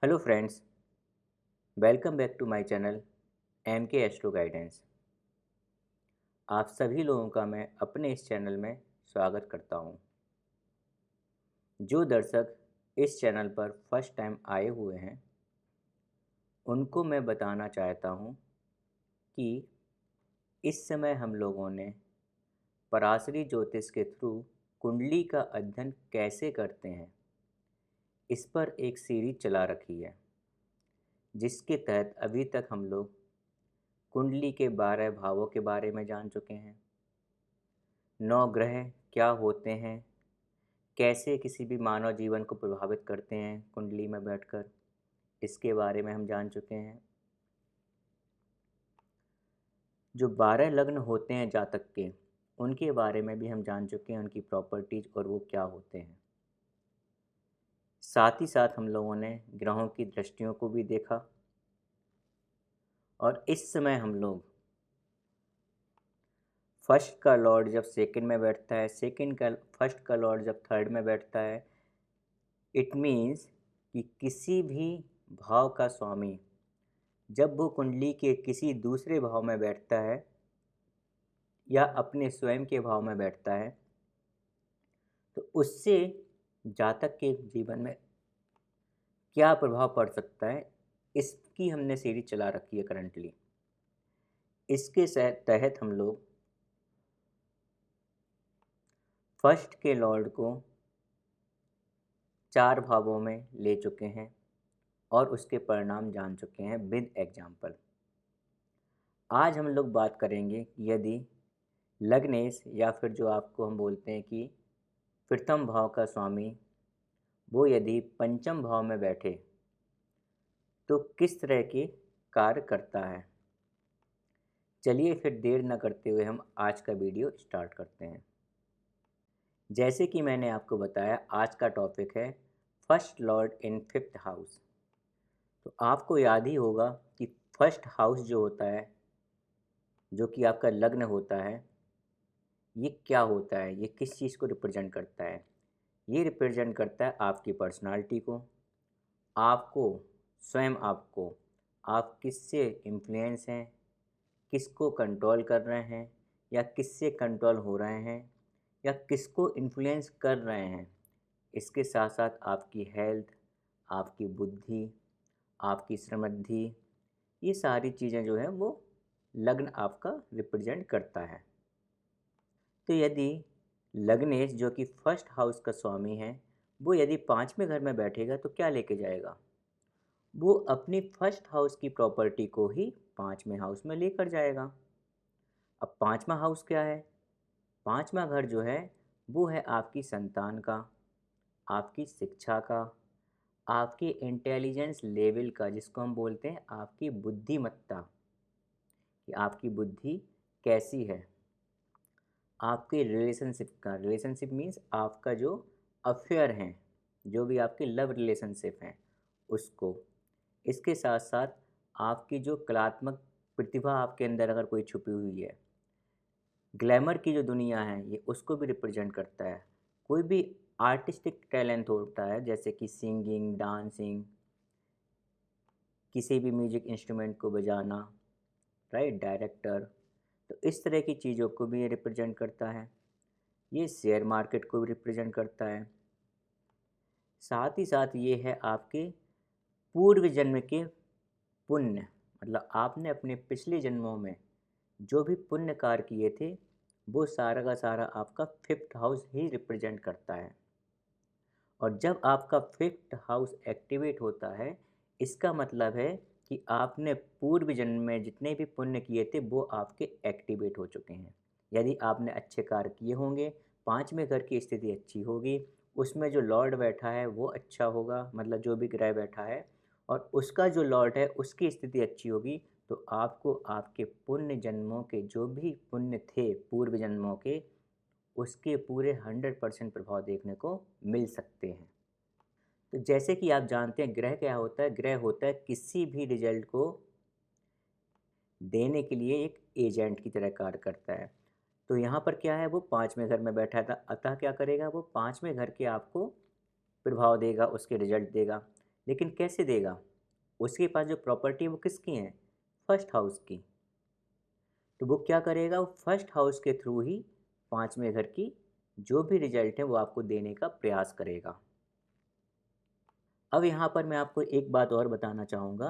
Hello friends, welcome back to my channel M K astro guidance. आप सभी लोगों का मैं अपने इस चैनल में स्वागत करता हूं। जो दर्शक इस चैनल पर फर्स्ट टाइम आए हुए हैं उनको मैं बताना चाहता हूं कि इस समय हम लोगों ने पराशरी ज्योतिष के थ्रू कुंडली का अध्ययन कैसे करते हैं इस पर एक सीरीज चला रखी है, जिसके तहत अभी तक हम लोग कुंडली के 12 भावों के बारे में जान चुके हैं। 9 ग्रह क्या होते हैं, कैसे किसी भी मानव जीवन को प्रभावित करते हैं कुंडली में बैठकर, इसके बारे में हम जान चुके हैं। जो 12 लग्न होते हैं जातक के, उनके बारे में भी हम जान चुके हैं, उनकी प्रॉपर्टीज और वो क्या होते हैं। साथ ही साथ हम लोगों ने ग्रहों की दृष्टियों को भी देखा और इस समय हम लोग फर्स्ट का लॉर्ड जब सेकंड में बैठता है, फर्स्ट का लॉर्ड जब थर्ड में बैठता है, इट मीन्स कि किसी भी भाव का स्वामी जब वो कुंडली के किसी दूसरे भाव में बैठता है या अपने स्वयं के भाव में बैठता है तो उससे जातक के जीवन में क्या प्रभाव पड़ सकता है, इसकी हमने सीरीज चला रखी है करंटली। इसके तहत हम लोग फर्स्ट के लॉर्ड को 4 भावों में ले चुके हैं और उसके परिणाम जान चुके हैं विद एग्जाम्पल। आज हम लोग बात करेंगे कि यदि लग्नेश या फिर जो आपको हम बोलते हैं कि प्रथम भाव का स्वामी वो यदि पंचम भाव में बैठे तो किस तरह के कार्य करता है। चलिए फिर देर न करते हुए हम आज का वीडियो स्टार्ट करते हैं। जैसे कि मैंने आपको बताया, आज का टॉपिक है फर्स्ट लॉर्ड इन 5th हाउस। तो आपको याद ही होगा कि फर्स्ट हाउस जो होता है, जो कि आपका लग्न होता है, ये क्या होता है, ये किस चीज़ को रिप्रेजेंट करता है। ये रिप्रेजेंट करता है आपकी पर्सनालिटी को, आपको स्वयं आपको, आप किससे इन्फ्लुएंस हैं, किसको कंट्रोल कर रहे हैं या किससे कंट्रोल हो रहे हैं या किसको इन्फ्लुएंस कर रहे हैं। इसके साथ साथ आपकी हेल्थ, आपकी बुद्धि, आपकी समृद्धि, ये सारी चीज़ें जो है वो लग्न आपका रिप्रेजेंट करता है। तो यदि लग्नेश जो कि फर्स्ट हाउस का स्वामी है वो यदि 5वें घर में बैठेगा तो क्या लेके जाएगा, वो अपनी फर्स्ट हाउस की प्रॉपर्टी को ही 5वें हाउस में लेकर जाएगा। अब 5वां हाउस क्या है, 5वां घर जो है वो है आपकी संतान का, आपकी शिक्षा का, आपके इंटेलिजेंस लेवल का, जिसको हम बोलते हैं आपकी बुद्धिमत्ता, कि आपकी बुद्धि कैसी है, आपके रिलेशनशिप का, रिलेशनशिप मीन्स आपका जो अफेयर हैं, जो भी आपके लव रिलेशनशिप हैं उसको। इसके साथ साथ आपकी जो कलात्मक प्रतिभा आपके अंदर अगर कोई छुपी हुई है, ग्लैमर की जो दुनिया है, ये उसको भी रिप्रेजेंट करता है। कोई भी आर्टिस्टिक टैलेंट होता है जैसे कि सिंगिंग, डांसिंग, किसी भी म्यूजिक इंस्ट्रूमेंट को बजाना, राइट, डायरेक्टर, तो इस तरह की चीज़ों को भी ये रिप्रेजेंट करता है। ये शेयर मार्केट को भी रिप्रेजेंट करता है। साथ ही साथ ये है आपके पूर्व जन्म के पुण्य, मतलब आपने अपने पिछले जन्मों में जो भी पुण्य कार्य किए थे वो सारा का सारा आपका 5th हाउस ही रिप्रेजेंट करता है। और जब आपका 5th हाउस एक्टिवेट होता है, इसका मतलब है कि आपने पूर्व जन्म में जितने भी पुण्य किए थे वो आपके एक्टिवेट हो चुके हैं। यदि आपने अच्छे कार्य किए होंगे, 5वें घर की स्थिति अच्छी होगी, उसमें जो लॉर्ड बैठा है वो अच्छा होगा, मतलब जो भी ग्रह बैठा है, और उसका जो लॉर्ड है उसकी स्थिति अच्छी होगी, तो आपको आपके पुण्य जन्मों के जो भी पुण्य थे पूर्व जन्मों के, उसके पूरे 100% प्रभाव देखने को मिल सकते हैं। तो जैसे कि आप जानते हैं, ग्रह क्या होता है, ग्रह होता है किसी भी रिजल्ट को देने के लिए एक एजेंट की तरह कार्य करता है। तो यहाँ पर क्या है, वो 5वें घर में बैठा था, अतः क्या करेगा, वो 5वें घर के आपको प्रभाव देगा, उसके रिजल्ट देगा। लेकिन कैसे देगा? उसके पास जो प्रॉपर्टी वो किसकी है? फर्स्ट हाउस की। तो वो क्या करेगा? वो फर्स्ट हाउस के थ्रू ही पाँचवें घर की जो भी रिजल्ट है वो आपको देने का प्रयास करेगा। अब यहाँ पर मैं आपको एक बात और बताना चाहूँगा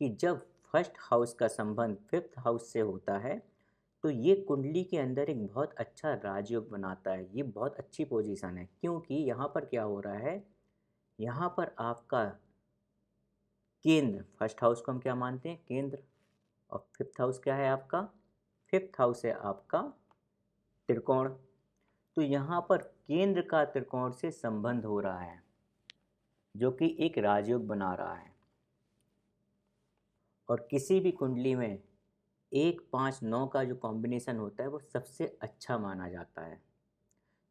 कि जब फर्स्ट हाउस का संबंध फिफ्थ हाउस से होता है तो ये कुंडली के अंदर एक बहुत अच्छा राजयोग बनाता है। ये बहुत अच्छी पोजीशन है, क्योंकि यहाँ पर क्या हो रहा है, यहाँ पर आपका केंद्र, फर्स्ट हाउस को हम क्या मानते हैं? केंद्र। और फिफ्थ हाउस क्या है आपका? फिफ्थ हाउस है आपका त्रिकोण। तो यहाँ पर केंद्र का त्रिकोण से संबंध हो रहा है जो कि एक राजयोग बना रहा है। और किसी भी कुंडली में 1 5 9 का जो कॉम्बिनेशन होता है वो सबसे अच्छा माना जाता है।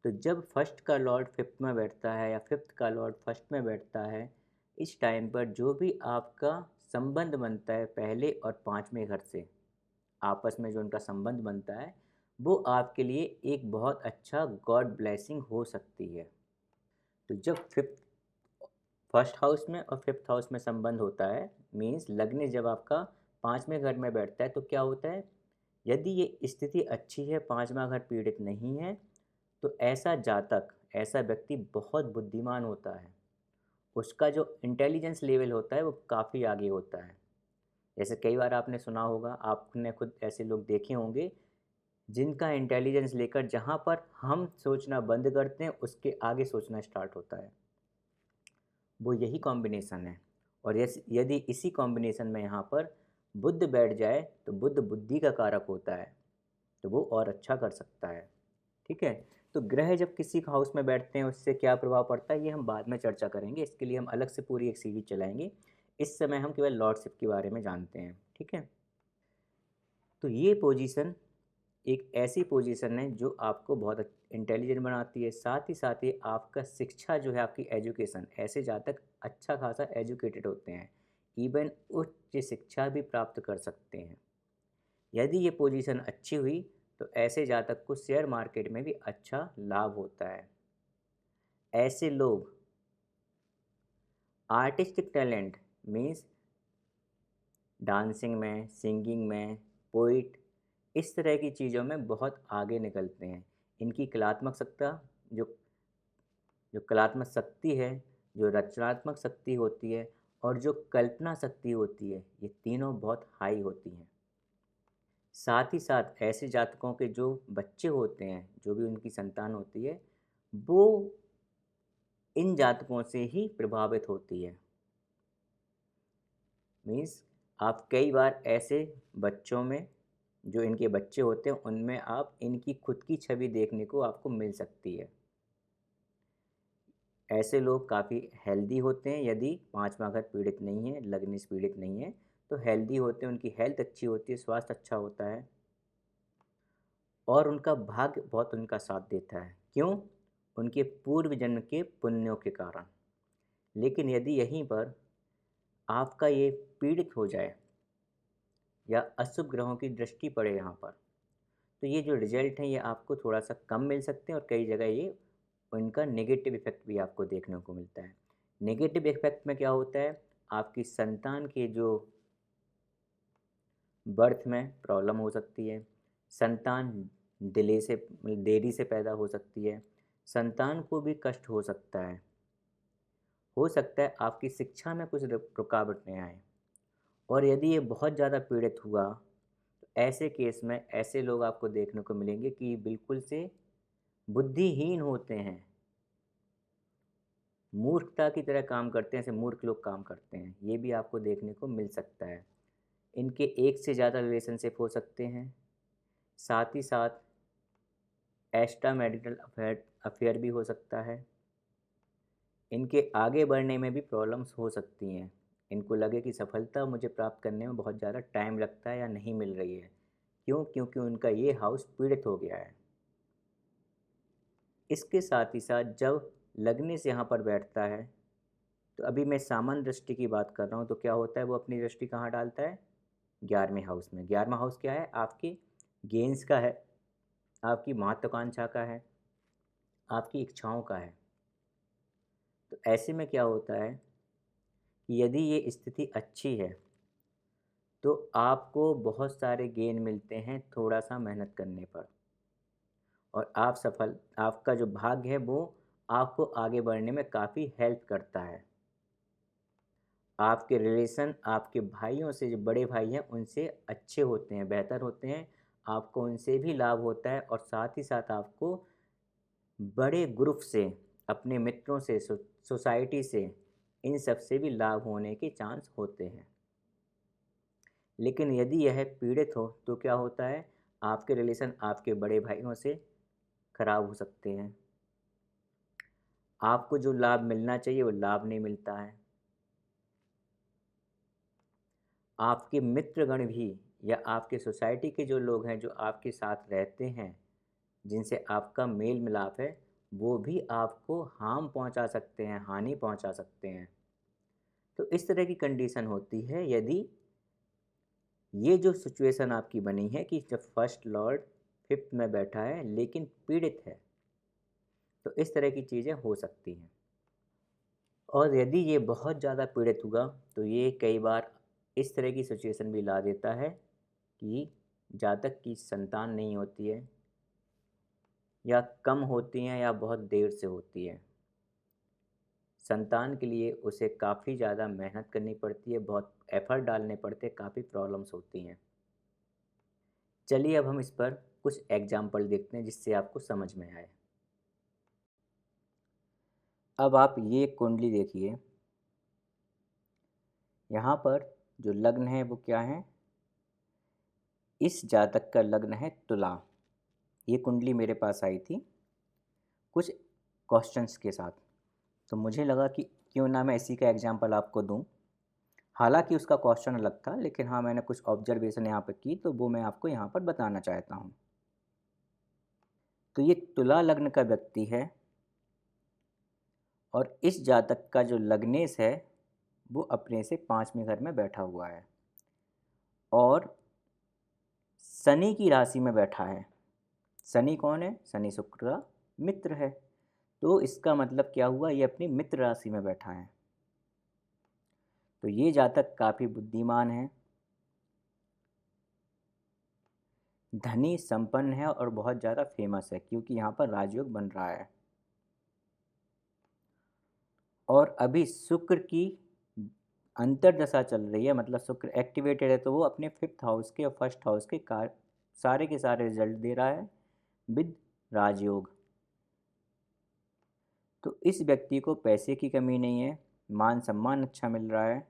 तो जब फर्स्ट का लॉर्ड फिफ्थ में बैठता है या फिफ्थ का लॉर्ड फर्स्ट में बैठता है, इस टाइम पर जो भी आपका संबंध बनता है पहले और पाँचवें घर से, आपस में जो उनका संबंध बनता है वो आपके लिए एक बहुत अच्छा गॉड ब्लेसिंग हो सकती है। तो जब फिफ्थ फर्स्ट हाउस में और फिफ्थ हाउस में संबंध होता है, मीन्स लग्न जब आपका पाँचवें घर में बैठता है तो क्या होता है, यदि ये स्थिति अच्छी है, पाँचवा घर पीड़ित नहीं है, तो ऐसा जातक, ऐसा व्यक्ति बहुत बुद्धिमान होता है। उसका जो इंटेलिजेंस लेवल होता है वो काफ़ी आगे होता है। जैसे कई बार आपने सुना होगा, आपने खुद ऐसे लोग देखे होंगे जिनका इंटेलिजेंस लेकर जहाँ पर हम सोचना बंद करते हैं उसके आगे सोचना स्टार्ट होता है। वो यही कॉम्बिनेशन है। और यदि इसी कॉम्बिनेशन में यहाँ पर बुध बैठ जाए तो बुध बुद्धि का कारक होता है, तो वो और अच्छा कर सकता है। ठीक है। तो ग्रह जब किसी हाउस में बैठते हैं उससे क्या प्रभाव पड़ता है ये हम बाद में चर्चा करेंगे। इसके लिए हम अलग से पूरी एक सीरीज चलाएंगे। इस समय हम केवल लॉर्डशिप के बारे में जानते हैं। ठीक है। तो ये पोजीशन एक ऐसी पोजीशन है जो आपको बहुत इंटेलिजेंट बनाती है। साथ ही आपका शिक्षा जो है, आपकी एजुकेशन, ऐसे जातक अच्छा खासा एजुकेटेड होते हैं, इवन उच्च शिक्षा भी प्राप्त कर सकते हैं। यदि ये पोजीशन अच्छी हुई तो ऐसे जातक को शेयर मार्केट में भी अच्छा लाभ होता है। ऐसे लोग आर्टिस्टिक टैलेंट मीन्स डांसिंग में, सिंगिंग में, पोइट, इस तरह की चीज़ों में बहुत आगे निकलते हैं। इनकी कलात्मक सत्ता, जो जो कलात्मक शक्ति है, जो रचनात्मक शक्ति होती है और जो कल्पना शक्ति होती है, ये तीनों बहुत हाई होती हैं। साथ ही साथ ऐसे जातकों के जो बच्चे होते हैं, जो भी उनकी संतान होती है, वो इन जातकों से ही प्रभावित होती है। मीन्स आप कई बार ऐसे बच्चों में, जो इनके बच्चे होते हैं उनमें आप इनकी खुद की छवि देखने को आपको मिल सकती है। ऐसे लोग काफ़ी हेल्दी होते हैं। यदि पाँचवा घर पीड़ित नहीं है, लग्न पीड़ित नहीं है, तो हेल्दी होते हैं, उनकी हेल्थ अच्छी होती है, स्वास्थ्य अच्छा होता है और उनका भाग्य बहुत उनका साथ देता है। क्यों? उनके पूर्व जन्म के पुण्यों के कारण। लेकिन यदि यहीं पर आपका ये पीड़ित हो जाए या अशुभ ग्रहों की दृष्टि पड़े यहाँ पर, तो ये जो रिजल्ट हैं ये आपको थोड़ा सा कम मिल सकते हैं और कई जगह ये उनका नेगेटिव इफ़ेक्ट भी आपको देखने को मिलता है। नेगेटिव इफ़ेक्ट में क्या होता है, आपकी संतान के जो बर्थ में प्रॉब्लम हो सकती है, संतान देरी से पैदा हो सकती है, संतान को भी कष्ट हो सकता है। हो सकता है आपकी शिक्षा में कुछ रुकावटें आएँ। और यदि ये बहुत ज़्यादा पीड़ित हुआ तो ऐसे केस में ऐसे लोग आपको देखने को मिलेंगे कि बिल्कुल से बुद्धिहीन होते हैं, मूर्खता की तरह काम करते हैं, ऐसे मूर्ख लोग काम करते हैं, ये भी आपको देखने को मिल सकता है। इनके एक से ज़्यादा रिलेशनशिप हो सकते हैं। साथ ही साथ एक्स्ट्रा मैरिटल अफेयर अफेयर भी हो सकता है। इनके आगे बढ़ने में भी प्रॉब्लम्स हो सकती हैं। इनको लगे कि सफलता मुझे प्राप्त करने में बहुत ज़्यादा टाइम लगता है या नहीं मिल रही है। क्यों? क्योंकि उनका ये हाउस पीड़ित हो गया है। इसके साथ ही साथ जब लग्निस यहाँ पर बैठता है, तो अभी मैं सामान्य दृष्टि की बात कर रहा हूँ, तो क्या होता है, वो अपनी दृष्टि कहाँ डालता है? 11वें हाउस में। 11वां हाउस क्या है? आपकी गेंस का है, आपकी महत्वाकांक्षा का है, आपकी इच्छाओं का है। तो ऐसे में क्या होता है कि यदि ये स्थिति अच्छी है तो आपको बहुत सारे गेन मिलते हैं थोड़ा-सा मेहनत करने पर और आपका जो भाग्य है वो आपको आगे बढ़ने में काफ़ी हेल्प करता है। आपके रिलेशन आपके भाइयों से, जो बड़े भाई हैं उनसे अच्छे होते हैं, बेहतर होते हैं। आपको उनसे भी लाभ होता है और साथ ही साथ आपको बड़े ग्रुप से, अपने मित्रों से, सोसाइटी से, इन सब से भी लाभ होने के चांस होते हैं। लेकिन यदि यह पीड़ित हो तो क्या होता है, आपके रिलेशन आपके बड़े भाइयों से खराब हो सकते हैं। आपको जो लाभ मिलना चाहिए वो लाभ नहीं मिलता है। आपके मित्रगण भी या आपके सोसाइटी के जो लोग हैं जो आपके साथ रहते हैं, जिनसे आपका मेल मिलाप है, वो भी आपको हार्म पहुंचा सकते हैं, हानि पहुंचा सकते हैं। तो इस तरह की कंडीशन होती है यदि ये जो सिचुएशन आपकी बनी है कि जब फर्स्ट लॉर्ड फिफ्थ में बैठा है लेकिन पीड़ित है, तो इस तरह की चीज़ें हो सकती हैं। और यदि ये बहुत ज़्यादा पीड़ित हुआ तो ये कई बार इस तरह की सिचुएशन भी ला देता है कि जातक की संतान नहीं होती है या कम होती हैं या बहुत देर से होती है। संतान के लिए उसे काफ़ी ज़्यादा मेहनत करनी पड़ती है, बहुत एफ़र्ट डालने पड़ते हैं, काफ़ी प्रॉब्लम्स होती हैं। चलिए अब हम इस पर कुछ एग्जाम्पल देखते हैं जिससे आपको समझ में आए। अब आप ये कुंडली देखिए, यहाँ पर जो लग्न है वो क्या है, इस जातक का लग्न है तुला। ये कुंडली मेरे पास आई थी कुछ क्वेश्चंस के साथ, तो मुझे लगा कि क्यों ना मैं इसी का एग्जाम्पल आपको दूं। हालांकि उसका क्वेश्चन अलग था, लेकिन हाँ मैंने कुछ ऑब्जर्वेशन यहाँ पर की तो वो मैं आपको यहाँ पर बताना चाहता हूँ। तो ये तुला लग्न का व्यक्ति है और इस जातक का जो लग्नेश है वो अपने से 5वें घर में बैठा हुआ है और शनि की राशि में बैठा है। शनि कौन है? शनि शुक्र का मित्र है। तो इसका मतलब क्या हुआ, ये अपनी मित्र राशि में बैठा है। तो ये जातक काफ़ी बुद्धिमान है, धनी संपन्न है और बहुत ज़्यादा फेमस है क्योंकि यहाँ पर राजयोग बन रहा है। और अभी शुक्र की अंतर्दशा चल रही है, मतलब शुक्र एक्टिवेटेड है, तो वो अपने 5th हाउस के और 1st हाउस के सारे के सारे रिजल्ट दे रहा है विद राजयोग। तो इस व्यक्ति को पैसे की कमी नहीं है, मान सम्मान अच्छा मिल रहा है,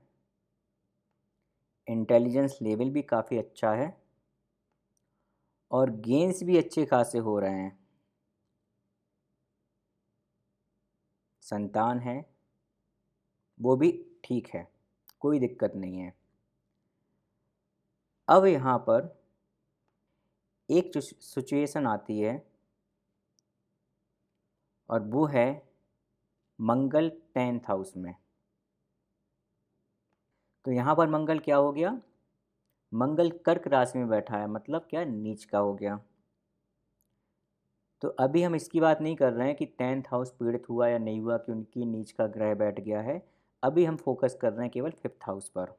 इंटेलिजेंस लेवल भी काफ़ी अच्छा है और गेन्स भी अच्छे खासे हो रहे हैं। संतान है वो भी ठीक है, कोई दिक्कत नहीं है। अब यहाँ पर एक जो सिचुएशन आती है और वो है मंगल 10th हाउस में। तो यहाँ पर मंगल क्या हो गया, मंगल कर्क राशि में बैठा है, मतलब क्या, नीच का हो गया। तो अभी हम इसकी बात नहीं कर रहे हैं कि 10th हाउस पीड़ित हुआ या नहीं हुआ, कि उनकी नीच का ग्रह बैठ गया है। अभी हम फोकस कर रहे हैं केवल 5th हाउस पर।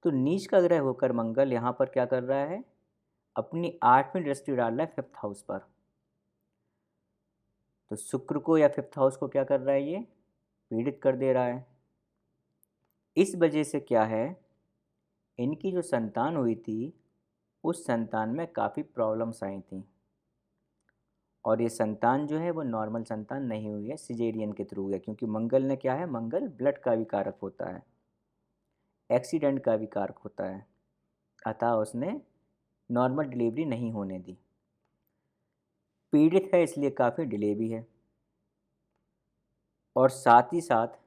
तो नीच का ग्रह होकर मंगल यहाँ पर क्या कर रहा है, अपनी 8वीं दृष्टि डाल रहा है 5th हाउस पर। तो शुक्र को या 5th हाउस को क्या कर रहा है, ये पीड़ित कर दे रहा है। इस वजह से क्या है, इनकी जो संतान हुई थी उस संतान में काफ़ी प्रॉब्लम्स आई थी और ये संतान जो है वो नॉर्मल संतान नहीं हुई है, सिजेरियन के थ्रू है। क्योंकि मंगल ने क्या है, मंगल ब्लड का भी कारक होता है, एक्सीडेंट का भी कारक होता है, अतः उसने नॉर्मल डिलीवरी नहीं होने दी। पीड़ित है इसलिए काफ़ी डिले भी है और साथ ही साथ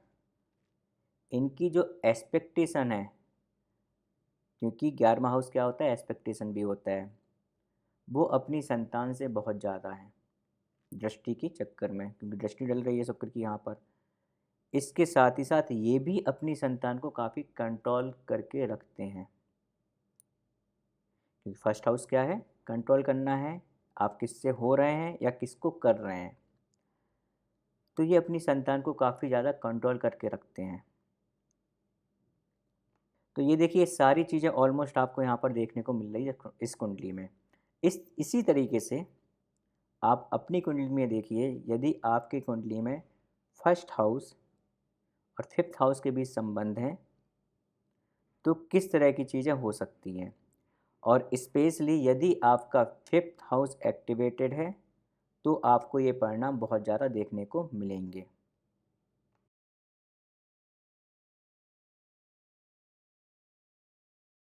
इनकी जो एक्सपेक्टेशन है, क्योंकि 11वां हाउस क्या होता है, एक्सपेक्टेशन भी होता है, वो अपनी संतान से बहुत ज़्यादा है दृष्टि के चक्कर में, क्योंकि दृष्टि डल रही है शुक्र की यहाँ पर। इसके साथ ही साथ ये भी अपनी संतान को काफ़ी कंट्रोल करके रखते हैं, क्योंकि फर्स्ट हाउस क्या है, कंट्रोल करना है, आप किससे हो रहे हैं या किसको कर रहे हैं। तो ये अपनी संतान को काफ़ी ज़्यादा कंट्रोल करके रखते हैं। तो ये देखिए सारी चीज़ें ऑलमोस्ट आपको यहाँ पर देखने को मिल रही है इस कुंडली में। इसी तरीके से आप अपनी कुंडली में देखिए, यदि आपकी कुंडली में फर्स्ट हाउस और फिफ्थ हाउस के बीच संबंध हैं, तो किस तरह की चीज़ें हो सकती हैं। और स्पेशली यदि आपका फिफ्थ हाउस एक्टिवेटेड है, तो आपको ये परिणाम बहुत ज़्यादा देखने को मिलेंगे।